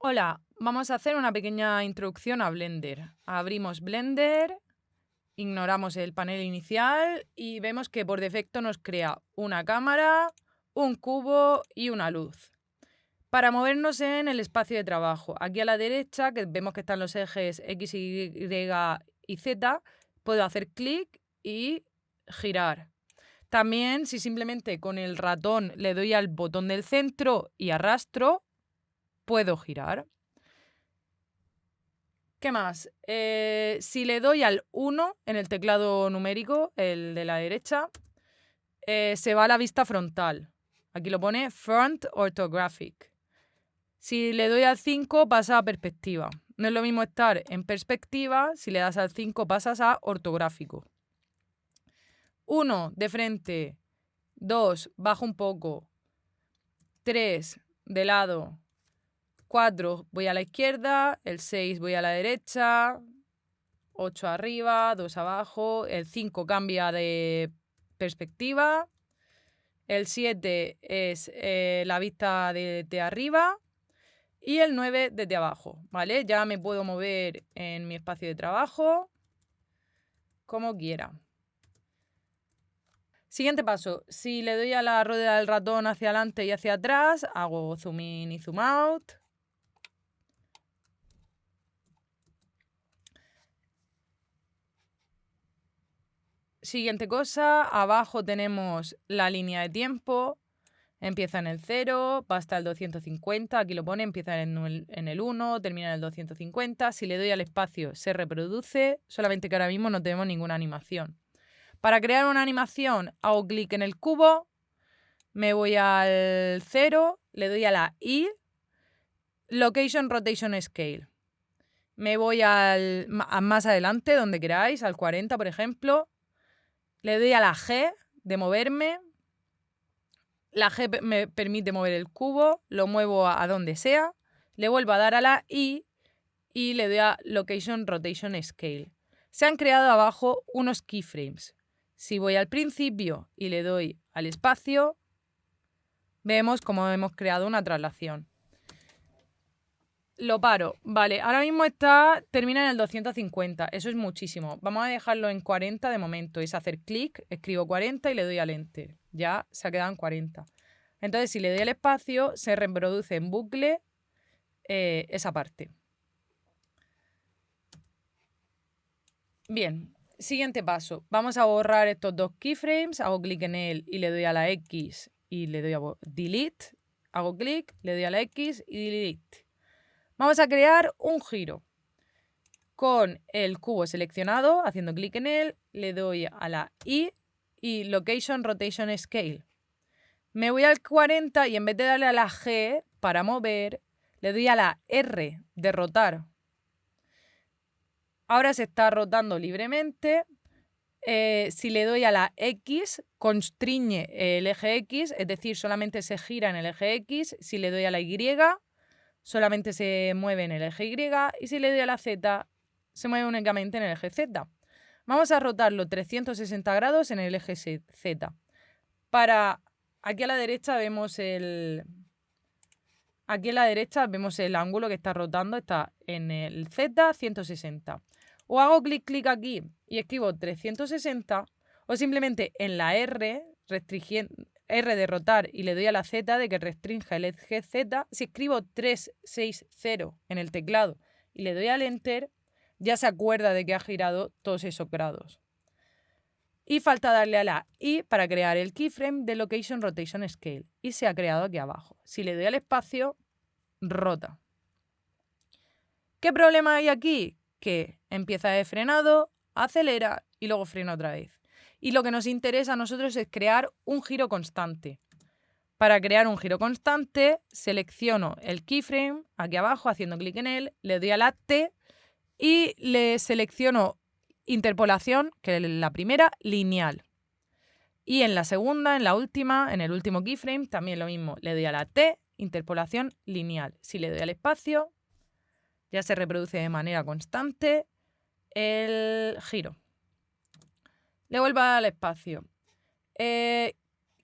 Hola, vamos a hacer una pequeña introducción a Blender. Abrimos Blender, ignoramos el panel inicial y vemos que por defecto nos crea una cámara, un cubo y una luz. Para movernos en el espacio de trabajo, aquí a la derecha, que vemos que están los ejes X, Y y Z, puedo hacer clic y girar. También, si simplemente con el ratón le doy al botón del centro y arrastro, puedo girar. ¿Qué más? Si le doy al 1 en el teclado numérico, el de la derecha, se va a la vista frontal. Aquí lo pone Front Orthographic. Si le doy al 5 pasa a perspectiva. No es lo mismo estar en perspectiva, si le das al 5 pasas a ortográfico. 1 de frente, 2 bajo un poco, 3 de lado, 4 voy a la izquierda, el 6 voy a la derecha, 8 arriba, 2 abajo, el 5 cambia de perspectiva, el 7 es la vista de arriba y el 9 desde abajo, ¿vale? Ya me puedo mover en mi espacio de trabajo como quiera. Siguiente paso, si le doy a la rueda del ratón hacia adelante y hacia atrás, hago zoom in y zoom out. Siguiente cosa, abajo tenemos la línea de tiempo. Empieza en el 0, va hasta el 250, aquí lo pone, empieza en el 1, termina en el 250. Si le doy al espacio se reproduce, solamente que ahora mismo no tenemos ninguna animación. Para crear una animación hago clic en el cubo, me voy al 0, le doy a la I, Location, Rotation, Scale. Me voy más adelante, donde queráis, al 40 por ejemplo. Le doy a la G de moverme. La G me permite mover el cubo, lo muevo a donde sea, le vuelvo a dar a la I y le doy a Location, Rotation, Scale. Se han creado abajo unos keyframes. Si voy al principio y le doy al espacio, vemos cómo hemos creado una traslación. Lo paro. Vale, ahora mismo termina en el 250. Eso es muchísimo. Vamos a dejarlo en 40 de momento. Es hacer clic, escribo 40 y le doy al Enter. Ya se ha quedado en 40. Entonces, si le doy al espacio, se reproduce en bucle esa parte. Bien, siguiente paso. Vamos a borrar estos dos keyframes. Hago clic en él y le doy a la X y le doy a Delete. Hago clic, le doy a la X y Delete. Vamos a crear un giro. Con el cubo seleccionado, haciendo clic en él, le doy a la I y Location, Rotation, Scale. Me voy al 40 y en vez de darle a la G para mover, le doy a la R de rotar. Ahora se está rotando libremente. Si le doy a la X, constriñe el eje X, es decir, solamente se gira en el eje X. Si le doy a la Y, solamente se mueve en el eje Y. Y si le doy a la Z, se mueve únicamente en el eje Z. Vamos a rotarlo 360 grados en el eje Z. Aquí a la derecha vemos el ángulo que está rotando, está en el Z 160. O hago clic aquí y escribo 360, o simplemente en la R, R de rotar y le doy a la Z de que restrinja el eje Z. Si escribo 360 en el teclado y le doy al Enter, ya se acuerda de que ha girado todos esos grados. Y falta darle a la I para crear el keyframe de Location, Rotation, Scale. Y se ha creado aquí abajo. Si le doy al espacio, rota. ¿Qué problema hay aquí? Que empieza de frenado, acelera y luego frena otra vez. Y lo que nos interesa a nosotros es crear un giro constante. Para crear un giro constante, selecciono el keyframe aquí abajo, haciendo clic en él, le doy a la T y le selecciono interpolación, que es la primera, lineal. Y en la segunda, en la última, en el último keyframe, también lo mismo. Le doy a la T, interpolación lineal. Si le doy al espacio, ya se reproduce de manera constante el giro. Le vuelvo a dar al espacio.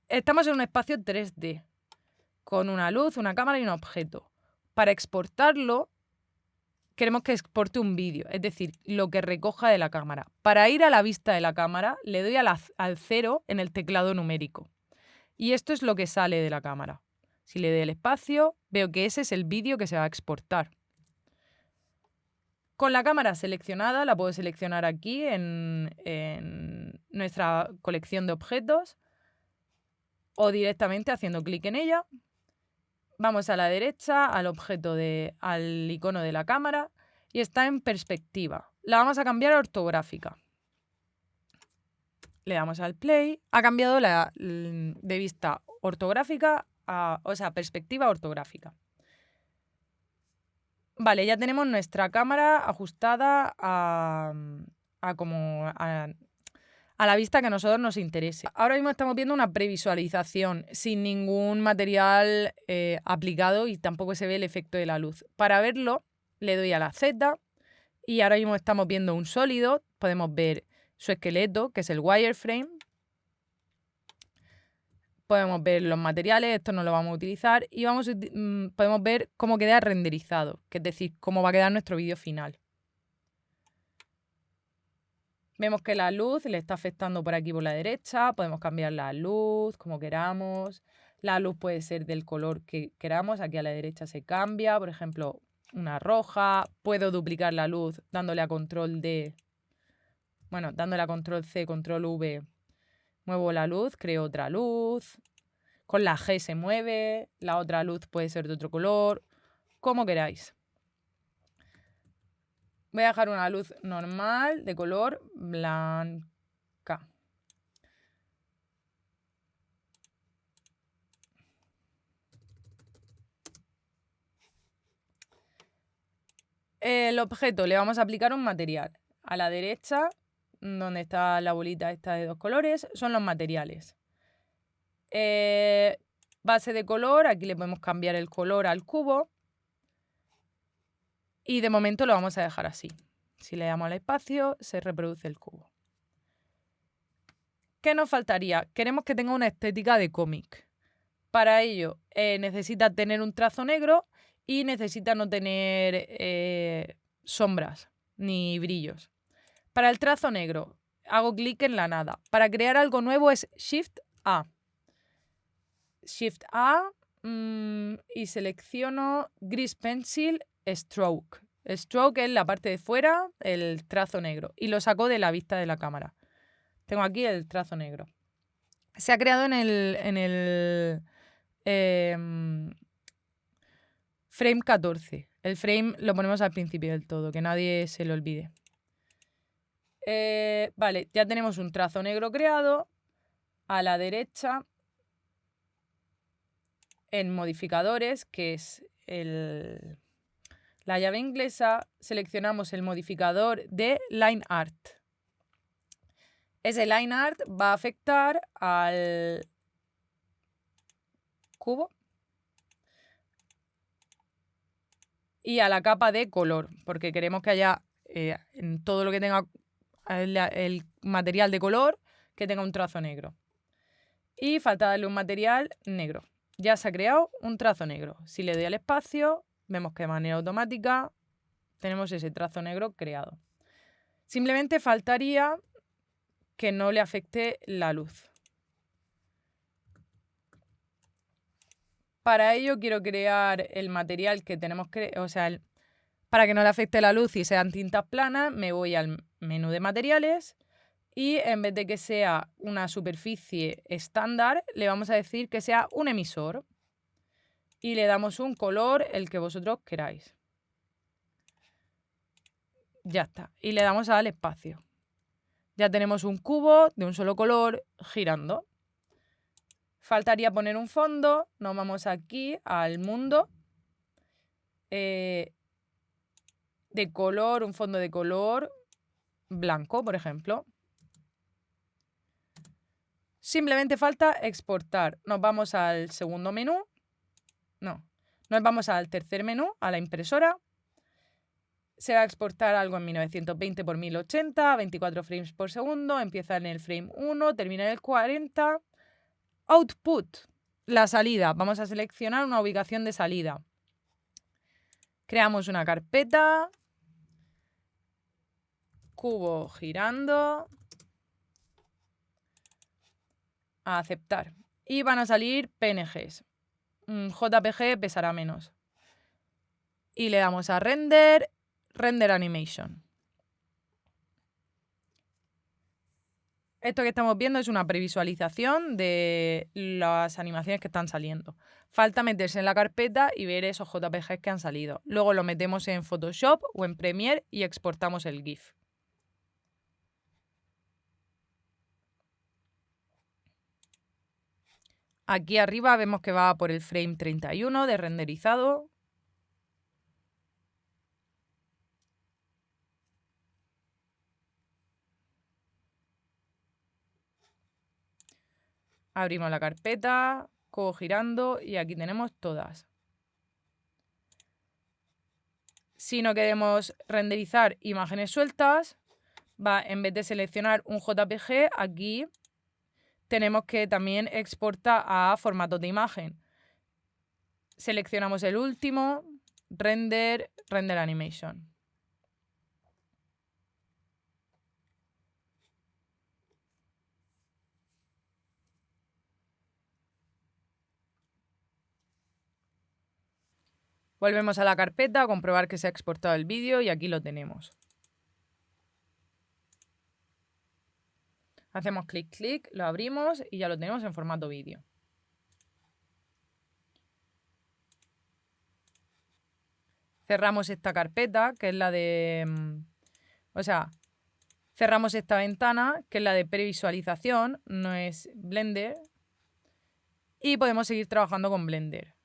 Estamos en un espacio 3D, con una luz, una cámara y un objeto. Para exportarlo, queremos que exporte un vídeo, es decir, lo que recoja de la cámara. Para ir a la vista de la cámara, le doy al 0 en el teclado numérico. Y esto es lo que sale de la cámara. Si le doy el espacio, veo que ese es el vídeo que se va a exportar. Con la cámara seleccionada, la puedo seleccionar aquí en nuestra colección de objetos o directamente haciendo clic en ella. Vamos a la derecha, al icono de la cámara y está en perspectiva. La vamos a cambiar a ortográfica. Le damos al play. Ha cambiado de vista ortográfica perspectiva ortográfica. Vale, ya tenemos nuestra cámara ajustada a la vista que a nosotros nos interese. Ahora mismo estamos viendo una previsualización sin ningún material aplicado y tampoco se ve el efecto de la luz. Para verlo, le doy a la Z y ahora mismo estamos viendo un sólido. Podemos ver su esqueleto, que es el wireframe. Podemos ver los materiales, esto no lo vamos a utilizar, y podemos ver cómo queda renderizado, que es decir, cómo va a quedar nuestro vídeo final. Vemos que la luz le está afectando por aquí por la derecha, podemos cambiar la luz como queramos. La luz puede ser del color que queramos, aquí a la derecha se cambia, por ejemplo, una roja. Puedo duplicar la luz dándole a control D, dándole a control C, control V. Muevo la luz, creo otra luz. Con la G se mueve. La otra luz puede ser de otro color. Como queráis. Voy a dejar una luz normal de color blanca. El objeto le vamos a aplicar un material. A la derecha, donde está la bolita esta de 2 colores, son los materiales. Base de color, aquí le podemos cambiar el color al cubo. Y de momento lo vamos a dejar así. Si le damos al espacio, se reproduce el cubo. ¿Qué nos faltaría? Queremos que tenga una estética de cómic. Para ello, necesita tener un trazo negro y necesita no tener sombras ni brillos. Para el trazo negro, hago clic en la nada. Para crear algo nuevo es Shift A. Shift A y selecciono Grease Pencil Stroke. Stroke es la parte de fuera, el trazo negro. Y lo saco de la vista de la cámara. Tengo aquí el trazo negro. Se ha creado en el frame 14. El frame lo ponemos al principio del todo, que nadie se lo olvide. Vale, ya tenemos un trazo negro creado. A la derecha, en modificadores, que es la llave inglesa, seleccionamos el modificador de Line Art. Ese Line Art va a afectar al cubo y a la capa de color, porque queremos que haya en todo lo que tenga el material de color, que tenga un trazo negro. Y falta darle un material negro. Ya se ha creado un trazo negro. Si le doy al espacio, vemos que de manera automática tenemos ese trazo negro creado. Simplemente faltaría que no le afecte la luz. Para ello quiero crear el material que tenemos para que no le afecte la luz y sean tintas planas, me voy al menú de materiales y en vez de que sea una superficie estándar, le vamos a decir que sea un emisor. Y le damos un color, el que vosotros queráis. Ya está. Y le damos al espacio. Ya tenemos un cubo de un solo color girando. Faltaría poner un fondo. Nos vamos aquí al mundo. De color, un fondo de color blanco, por ejemplo. Simplemente falta exportar. Nos vamos al segundo menú. Nos vamos al tercer menú, a la impresora. Se va a exportar algo en 1920 x 1080, 24 frames por segundo. Empieza en el frame 1, termina en el 40. Output, la salida. Vamos a seleccionar una ubicación de salida. Creamos una carpeta. Cubo girando. A aceptar. Y van a salir PNGs. JPG pesará menos. Y le damos a render, render animation. Esto que estamos viendo es una previsualización de las animaciones que están saliendo. Falta meterse en la carpeta y ver esos JPGs que han salido. Luego lo metemos en Photoshop o en Premiere y exportamos el GIF. Aquí arriba vemos que va por el frame 31 de renderizado. Abrimos la carpeta, cubo girando y aquí tenemos todas. Si no queremos renderizar imágenes sueltas, en vez de seleccionar un JPG, aquí tenemos que también exportar a formatos de imagen. Seleccionamos el último, render, render animation. Volvemos a la carpeta a comprobar que se ha exportado el vídeo y aquí lo tenemos. Hacemos clic, clic, lo abrimos y ya lo tenemos en formato vídeo. Cerramos esta carpeta, que es la de... cerramos esta ventana, que es la de previsualización, no es Blender. Y podemos seguir trabajando con Blender.